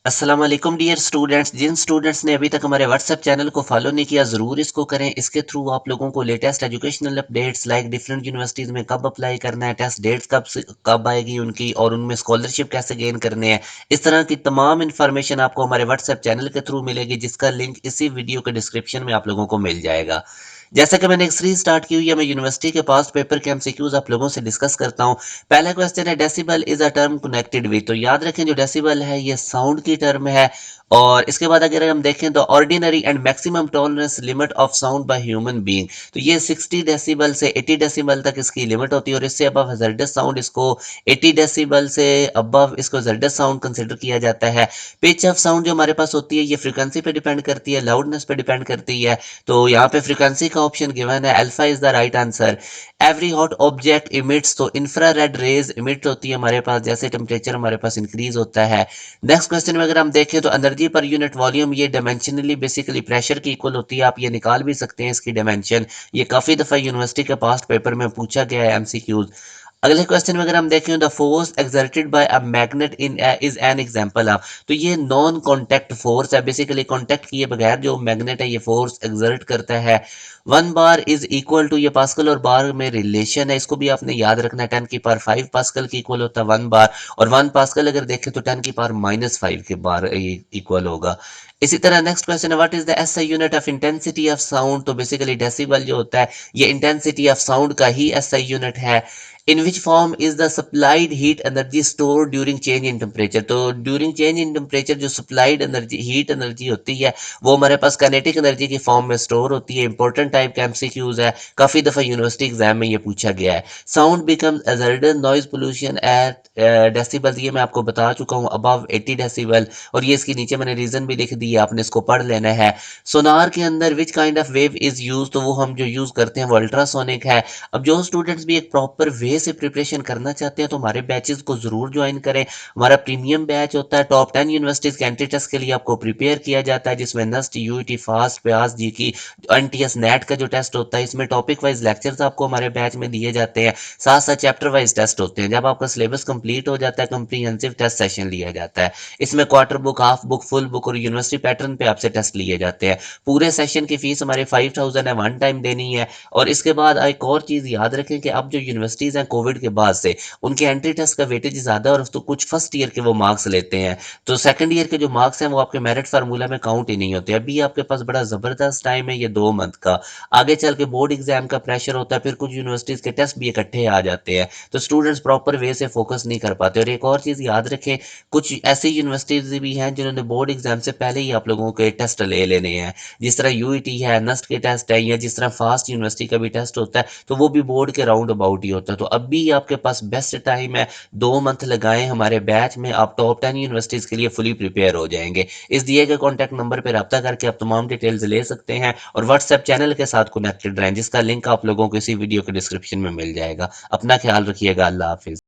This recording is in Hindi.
अस्सलाम वालेकुम डियर स्टूडेंट्स। जिन स्टूडेंट्स ने अभी तक हमारे व्हाट्सएप चैनल को फॉलो नहीं किया, ज़रूर इसको करें। इसके थ्रू आप लोगों को latest educational updates like different universities में कब अप्लाई करना है, टेस्ट डेट्स कब आएगी उनकी, और उनमें स्कॉलरशिप कैसे गेन करने हैं, इस तरह की तमाम इन्फॉर्मेशन आपको हमारे व्हाट्सएप चैनल के थ्रू मिलेगी, जिसका लिंक इसी वीडियो के डिस्क्रिप्शन में आप लोगों को मिल जाएगा। जैसा कि मैंने एक सीरीज स्टार्ट की हुई है, मैं यूनिवर्सिटी के पास्ट पेपर के एमसीक्यूज आप लोगों से डिस्कस करता हूँ। पहला क्वेश्चन है, decibel is a term connected with. तो याद रखें, जो डेसिबल है ये साउंड की टर्म है। और इसके बाद अगर हम देखें तो ordinary and maximum tolerance limit of sound by human being. तो ये 60 डेसिबल से 80 डेसिबल तक इसकी लिमिट होती है, और इससे अबव हजार्डस साउंड इसको 80 डेसिबल से अबव इसको हजार्डस साउंड कंसिडर किया जाता है। पिच ऑफ साउंड जो हमारे पास होती है ये फ्रीक्वेंसी पे डिपेंड करती है, लाउडनेस पे डिपेंड करती है। तो यहाँ पे फ्रीक्वेंसी का ऑप्शन गिवन है, alpha is the right answer. Every hot object emits, तो इंफ्रारेड रेज इमिट होती है हमारे पास जैसे टेम्परेचर हमारे पास इंक्रीज होता है। नेक्स्ट क्वेश्चन में अगर हम देखें तो एनर्जी पर यूनिट वॉल्यूम ये डायमेंशनली बेसिकली प्रेशर की इक्वल होती है। आप ये निकाल भी सकते हैं इसकी डायमेंशन। ये काफी दफा यूनिवर्सिटी के पास्ट पेपर में पूछा गया है एमसीक्यूज। अगले क्वेश्चन में अगर हम देखें, the force exerted by a magnet in is an example of. तो ये नॉन कॉन्टैक्ट फोर्स है, बेसिकली कॉन्टैक्ट किए बगैर जो मैग्नेट है ये फोर्स एक्सर्ट करता है। 1 बार इज इक्वल टू, ये पास्कल और बार में रिलेशन है, इसको भी आपने याद रखना है। 10 की पावर 5 पास्कल की इक्वल होता है 1 बार, और 1 पास्कल अगर देखें तो 10 की पावर -5 के बार इक्वल होगा। इसी तरह नेक्स्ट क्वेश्चन है, what is the SI unit of intensity of sound. तो बेसिकली डेसिबल जो होता है ये इंटेंसिटी ऑफ साउंड का ही एसआई यूनिट है। In which form is the supplied heat energy store during change in temperature. तो ड्यूरिंग चेंज इन टेम्परेचर जो सप्लाइड एनर्जी हीट एनर्जी होती है वो हमारे पास काइनेटिक एनर्जी की फॉर्म में स्टोर होती है। इंपॉर्टेंट टाइप का एमसीक्यूज है, काफी दफा यूनिवर्सिटी एग्जाम में ये पूछा गया है। Sound becomes hazardous noise pollution at decibel, ये मैं आपको बता चुका हूँ, अबव 80 डेसिबल। और ये इसके नीचे मैंने रीजन भी लिख दिया, आपने इसको पढ़ लेना है। सोनार के अंदर which kind of wave is use, तो वो हम जो यूज करते हैं वो अल्ट्रासोनिक है। अब जो स्टूडेंट्स भी एक प्रॉपर वे से प्रिपरेशन करना चाहते हैं तो हमारे बैचेस को जरूर ज्वाइन करें। हमारा प्रीमियम बैच होता है, टॉप 10 यूनिवर्सिटीज के एंट्री टेस्ट के लिए आपको प्रिपेयर किया जाता है, जिसमें नस्ट, यूईटी, फास्ट, प्यास जी की, एनटीएस नेट का जो टेस्ट होता है, इसमें टॉपिक वाइज लेक्चर्स आपको हमारे बैच में दिए जाते हैं, साथ साथ चैप्टर वाइज टेस्ट होते हैं। जब आपका सिलेबस कंप्लीट हो जाता है, कंप्रीहेंसिव टेस्ट सेशन लिया जाता है। इसमें quarter book, half book, full book और यूनिवर्सिटी पैटर्न पे आपसे टेस्ट लिए जाते हैं। पूरे सेशन की फीस हमारे 5000 है, वन टाइम देनी है। और इसके बाद एक और चीज याद रखें कि अब जो यूनिवर्सिटीज हैं कोविड के बाद से उनके एंट्री टेस्ट का वेटेज ज्यादा है, और तो कुछ फर्स्ट ईयर के वो मार्क्स लेते हैं। तो सेकंड ईयर के जो मार्क्स हैं वो आपके मेरिट फार्मूला में काउंट ही नहीं होते। अभी आपके पास बड़ा जबरदस्त टाइम है ये 2 मंथ का। आगे चल के बोर्ड एग्जाम का प्रेशर होता है, फिर कुछ यूनिवर्सिटीज के टेस्ट भी इकट्ठे आ जाते हैं, तो स्टूडेंट्स प्रॉपर वे से फोकस नहीं कर पाते। और एक और चीज याद रखें, कुछ ऐसी यूनिवर्सिटीज भी हैं जिन्होंने बोर्ड एग्जाम से पहले ही आप लोगों के टेस्ट ले लेने हैं, जिस तरह यूईटी है, नस्ट के टेस्ट है, या जिस तरह फास्ट यूनिवर्सिटी का भी टेस्ट होता है, तो वो भी बोर्ड के राउंड अबाउट ही होता है। तो अभी आपके पास बेस्ट टाइम है, 2 मंथ लगाएं हमारे बैच में, आप टॉप 10 यूनिवर्सिटीज के लिए फुली प्रिपेयर हो जाएंगे। इस दिए गए कॉन्टैक्ट नंबर पर रब्ता करके आप तमाम डिटेल्स ले सकते हैं, और व्हाट्सएप चैनल के साथ कनेक्टेड रहें, जिसका लिंक आप लोगों को इसी वीडियो के डिस्क्रिप्शन में मिल जाएगा। अपना ख्याल रखिएगा। अल्लाह हाफिज।